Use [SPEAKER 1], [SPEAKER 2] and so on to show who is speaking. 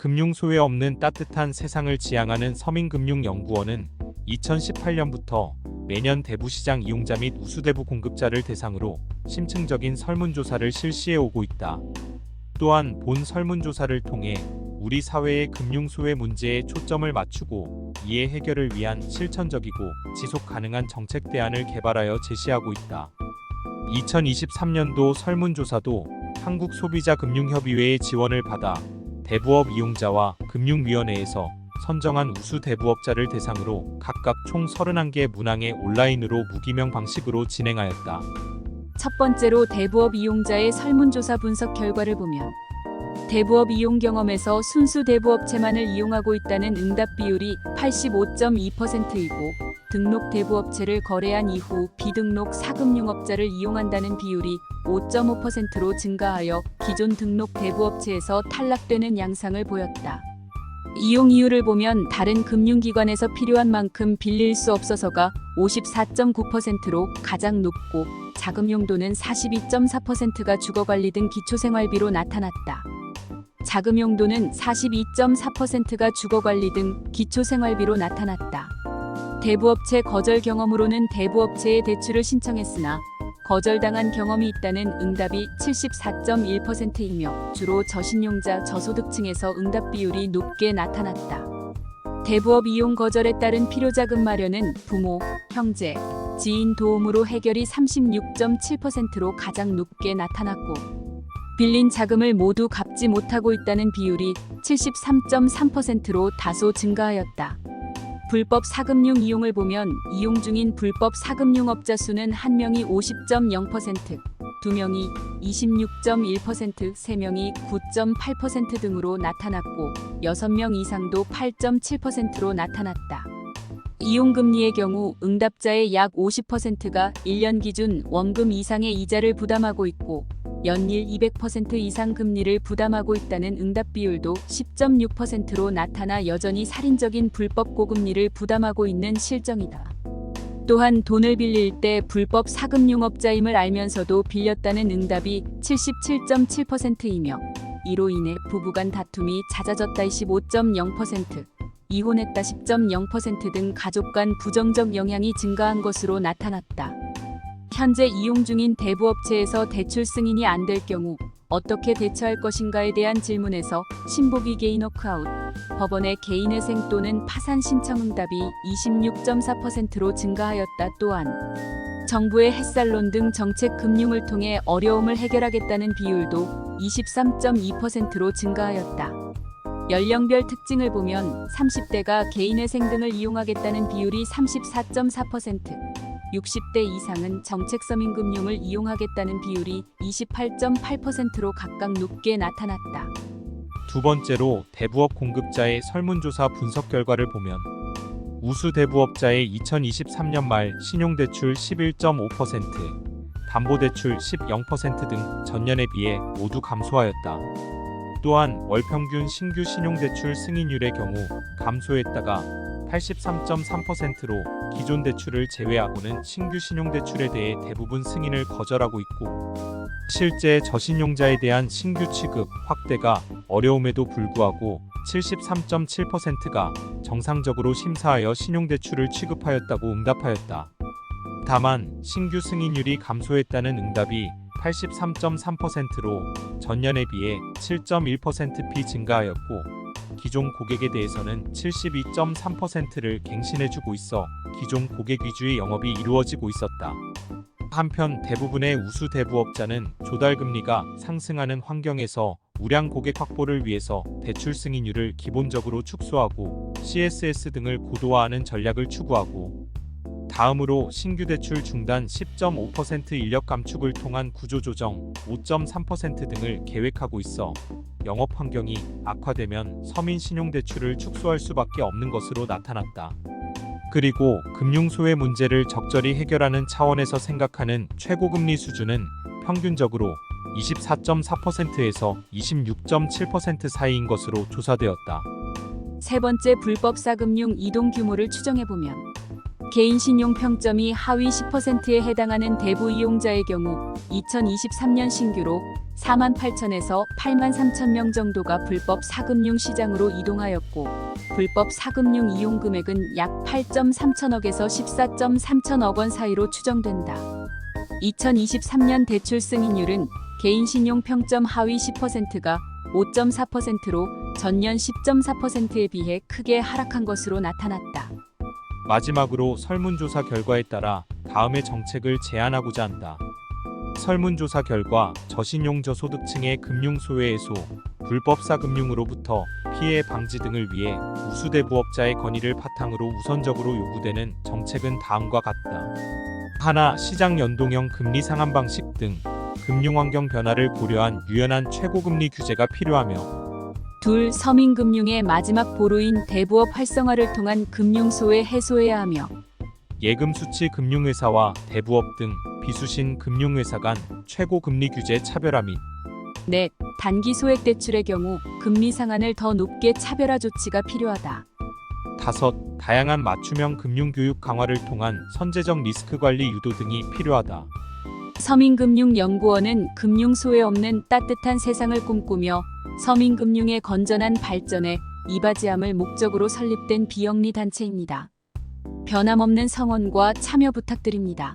[SPEAKER 1] 금융소외 없는 따뜻한 세상을 지향하는 서민금융연구원은 2018년부터 매년 대부시장 이용자 및 우수대부 공급자를 대상으로 심층적인 설문조사를 실시해 오고 있다. 또한 본 설문조사를 통해 우리 사회의 금융소외 문제에 초점을 맞추고 이에 해결을 위한 실천적이고 지속 가능한 정책 대안을 개발하여 제시하고 있다. 2023년도 설문조사도 한국소비자금융협의회의 지원을 받아 대부업 이용자와 금융위원회에서 선정한 우수 대부업자를 대상으로 각각 총 31개 문항에 온라인으로 무기명 방식으로 진행하였다.
[SPEAKER 2] 첫 번째로 대부업 이용자의 설문조사 분석 결과를 보면 대부업 이용 경험에서 순수 대부업체만을 이용하고 있다는 응답 비율이 85.2%이고 등록 대부업체를 거래한 이후 비등록 사금융업자를 이용한다는 비율이 5.5%로 증가하여 기존 등록 대부업체에서 탈락되는 양상을 보였다. 이용 이유를 보면 다른 금융기관에서 필요한 만큼 빌릴 수 없어서가 54.9%로 가장 높고 자금 용도는 42.4%가 주거관리 등 기초생활비로 나타났다. 자금 용도는 42.4%가 주거관리 등 기초생활비로 나타났다. 대부업체 거절 경험으로는 대부업체에 대출을 신청했으나 거절당한 경험이 있다는 응답이 74.1%이며 주로 저신용자 저소득층에서 응답 비율이 높게 나타났다. 대부업 이용 거절에 따른 필요자금 마련은 부모, 형제, 지인 도움으로 해결이 36.7%로 가장 높게 나타났고 빌린 자금을 모두 갚지 못하고 있다는 비율이 73.3%로 다소 증가하였다. 불법 사금융 이용을 보면 이용 중인 불법 사금융업자 수는 1명이 50.0%, 2명이 26.1%, 3명이 9.8% 등으로 나타났고 6명 이상도 8.7%로 나타났다. 이용금리의 경우 응답자의 약 50%가 1년 기준 원금 이상의 이자를 부담하고 있고 연일 200% 이상 금리를 부담하고 있다는 응답 비율도 10.6%로 나타나 여전히 살인적인 불법 고금리를 부담하고 있는 실정이다. 또한 돈을 빌릴 때 불법 사금융업자임을 알면서도 빌렸다는 응답이 77.7%이며 이로 인해 부부간 다툼이 잦아졌다 15.0%, 이혼했다 10.0% 등 가족 간 부정적 영향이 증가한 것으로 나타났다. 현재 이용 중인 대부업체에서 대출 승인이 안 될 경우 어떻게 대처할 것인가에 대한 질문에서 신보기 개인 워크아웃, 법원의 개인회생 또는 파산 신청 응답이 26.4%로 증가하였다. 또한 정부의 햇살론 등 정책 금융을 통해 어려움을 해결하겠다는 비율도 23.2%로 증가하였다. 연령별 특징을 보면 30대가 개인회생 등을 이용하겠다는 비율이 34.4%, 60대 이상은 정책서민금융을 이용하겠다는 비율이 28.8%로 각각 높게 나타났다.
[SPEAKER 1] 두 번째로 대부업 공급자의 설문조사 분석 결과를 보면 우수 대부업자의 2023년 말 신용대출 11.5%, 담보대출 10% 등 전년에 비해 모두 감소하였다. 또한 월평균 신규 신용대출 승인율의 경우 감소했다가 83.3%로 기존 대출을 제외하고는 신규 신용대출에 대해 대부분 승인을 거절하고 있고 실제 저신용자에 대한 신규 취급 확대가 어려움에도 불구하고 73.7%가 정상적으로 심사하여 신용대출을 취급하였다고 응답하였다. 다만 신규 승인율이 감소했다는 응답이 83.3%로 전년에 비해 7.1% 증가하였고 기존 고객에 대해서는 72.3%를 갱신해주고 있어 기존 고객 위주의 영업이 이루어지고 있었다. 한편 대부분의 우수 대부업자는 조달금리가 상승하는 환경에서 우량 고객 확보를 위해서 대출 승인율을 기본적으로 축소하고 CSS 등을 고도화하는 전략을 추구하고 다음으로 신규 대출 중단 10.5% 인력 감축을 통한 구조조정 5.3% 등을 계획하고 있어 영업 환경이 악화되면 서민 신용대출을 축소할 수밖에 없는 것으로 나타났다. 그리고 금융소외 문제를 적절히 해결하는 차원에서 생각하는 최고금리 수준은 평균적으로 24.4%에서 26.7% 사이인 것으로 조사되었다.
[SPEAKER 2] 세 번째 불법 사금융 이동 규모를 추정해보면 개인 신용 평점이 하위 10%에 해당하는 대부 이용자의 경우 2023년 신규로 48,000에서 83,000명 정도가 불법 사금융 시장으로 이동하였고 불법 사금융 이용 금액은 약 8.3천억에서 14.3천억 원 사이로 추정된다. 2023년 대출 승인율은 개인 신용 평점 하위 10%가 5.4%로 전년 10.4%에 비해 크게 하락한 것으로 나타났다.
[SPEAKER 1] 마지막으로 설문조사 결과에 따라 다음의 정책을 제안하고자 한다. 설문조사 결과 저신용 저소득층의 금융소외 해소, 불법 사금융으로부터 피해 방지 등을 위해 우수대부업자의 건의를 바탕으로 우선적으로 요구되는 정책은 다음과 같다. 하나, 시장 연동형 금리 상한 방식 등 금융환경 변화를 고려한 유연한 최고금리 규제가 필요하며
[SPEAKER 2] 둘, 서민금융의 마지막 보루인 대부업 활성화를 통한 금융소외 해소해야 하며
[SPEAKER 1] 예금수취 금융회사와 대부업 등 비수신 금융회사 간 최고금리 규제 차별화 및
[SPEAKER 2] 넷, 단기 소액 대출의 경우 금리 상한을 더 높게 차별화 조치가 필요하다.
[SPEAKER 1] 다섯, 다양한 맞춤형 금융교육 강화를 통한 선제적 리스크 관리 유도 등이 필요하다.
[SPEAKER 2] 서민금융연구원은 금융소외 없는 따뜻한 세상을 꿈꾸며 서민금융의 건전한 발전에 이바지함을 목적으로 설립된 비영리 단체입니다. 변함없는 성원과 참여 부탁드립니다.